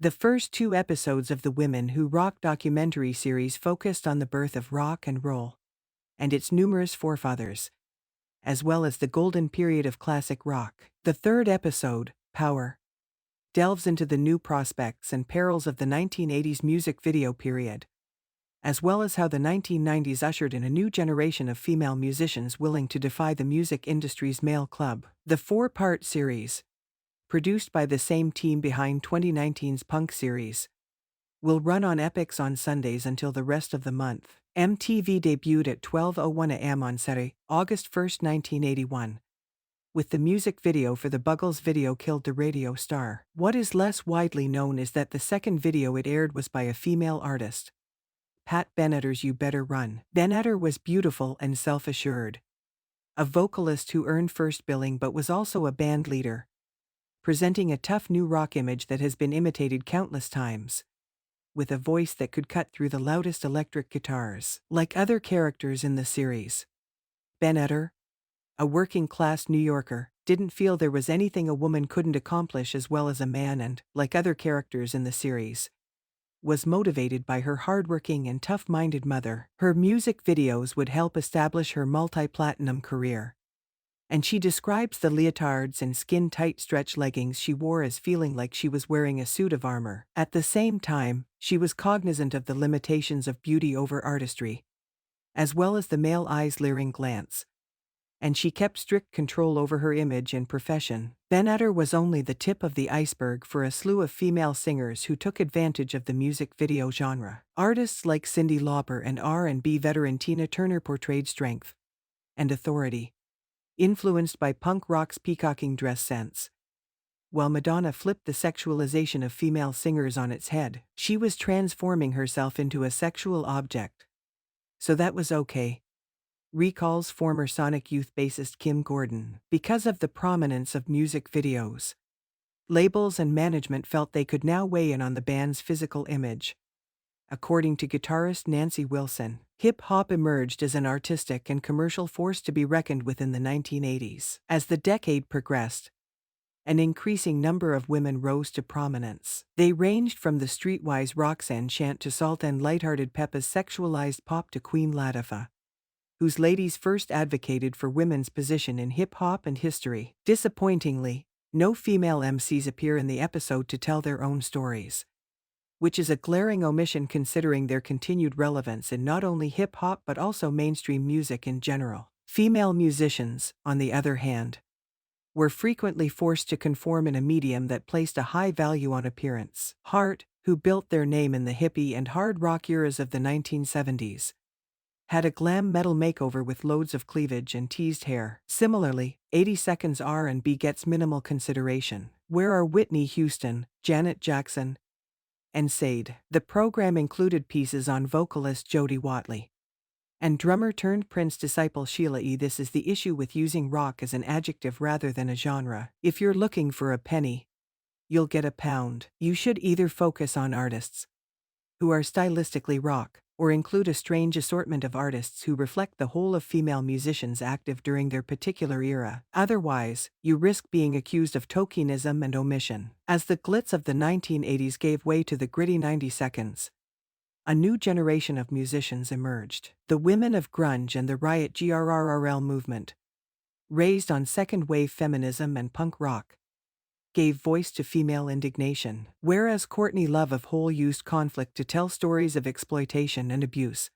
The first two episodes of the Women Who Rock documentary series focused on the birth of rock and roll and its numerous forefathers, as well as the golden period of classic rock. The third episode, Power, delves into the new prospects and perils of the 1980s music video period, as well as how the 1990s ushered in a new generation of female musicians willing to defy the music industry's male club. The four-part series, produced by the same team behind 2019's Punk series, will run on Epix on Sundays until the rest of the month. MTV debuted at 12:01 a.m. on Saturday, August 1, 1981, with the music video for the Buggles video Killed the Radio Star. What is less widely known is that the second video it aired was by a female artist, Pat Benatar's You Better Run. Benatar was beautiful and self-assured, a vocalist who earned first billing but was also a band leader, presenting a tough new rock image that has been imitated countless times, with a voice that could cut through the loudest electric guitars. Like other characters in the series, Benatar, a working-class New Yorker, didn't feel there was anything a woman couldn't accomplish as well as a man and, like other characters in the series, was motivated by her hardworking and tough-minded mother. Her music videos would help establish her multi-platinum career, and she describes the leotards and skin-tight stretch leggings she wore as feeling like she was wearing a suit of armor. At the same time, she was cognizant of the limitations of beauty over artistry, as well as the male eye's leering glance, and she kept strict control over her image and profession. Benatar was only the tip of the iceberg for a slew of female singers who took advantage of the music video genre. Artists like Cyndi Lauper and R&B veteran Tina Turner portrayed strength and authority, influenced by punk rock's peacocking dress sense, while Madonna flipped the sexualization of female singers on its head. She was transforming herself into a sexual object, so that was okay, recalls former Sonic Youth bassist Kim Gordon. Because of the prominence of music videos, labels and management felt they could now weigh in on the band's physical image. According to guitarist Nancy Wilson, hip-hop emerged as an artistic and commercial force to be reckoned with in the 1980s. As the decade progressed, an increasing number of women rose to prominence. They ranged from the streetwise Roxanne Chant to Salt and lighthearted Peppa's sexualized pop to Queen Latifah, whose ladies first advocated for women's position in hip-hop and history. Disappointingly, no female MCs appear in the episode to tell their own stories, which is a glaring omission considering their continued relevance in not only hip-hop but also mainstream music in general. Female musicians, on the other hand, were frequently forced to conform in a medium that placed a high value on appearance. Heart, who built their name in the hippie and hard rock eras of the 1970s, had a glam metal makeover with loads of cleavage and teased hair. Similarly, 80 Seconds R&B gets minimal consideration. Where are Whitney Houston, Janet Jackson, and Sade? The program included pieces on vocalist Jody Watley and drummer-turned-Prince disciple Sheila E. This is the issue with using rock as an adjective rather than a genre. If you're looking for a penny, you'll get a pound. You should either focus on artists who are stylistically rock, or include a strange assortment of artists who reflect the whole of female musicians active during their particular era. Otherwise, you risk being accused of tokenism and omission. As the glitz of the 1980s gave way to the gritty 90 seconds, a new generation of musicians emerged. The women of grunge and the Riot GRRRL movement, raised on second-wave feminism and punk rock, gave voice to female indignation. Whereas Courtney Love of Hole used conflict to tell stories of exploitation and abuse,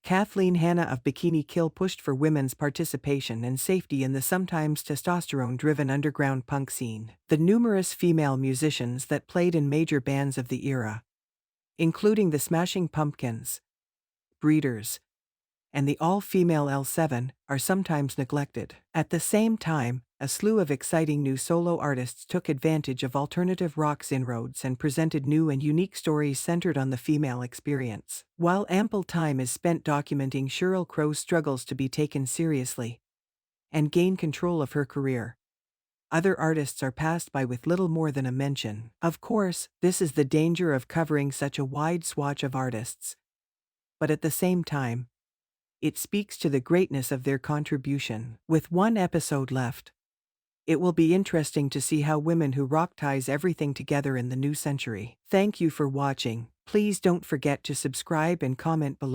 Kathleen Hanna of Bikini Kill pushed for women's participation and safety in the sometimes testosterone-driven underground punk scene. The numerous female musicians that played in major bands of the era, including the Smashing Pumpkins, Breeders, and the all-female L7, are sometimes neglected. At the same time, a slew of exciting new solo artists took advantage of alternative rock's inroads and presented new and unique stories centered on the female experience. While ample time is spent documenting Sheryl Crow's struggles to be taken seriously and gain control of her career, other artists are passed by with little more than a mention. Of course, this is the danger of covering such a wide swatch of artists, but at the same time, it speaks to the greatness of their contribution. With one episode left, It will be interesting to see how Women Who Rock ties everything together in the new century. Thank you for watching. Please don't forget to subscribe and comment below.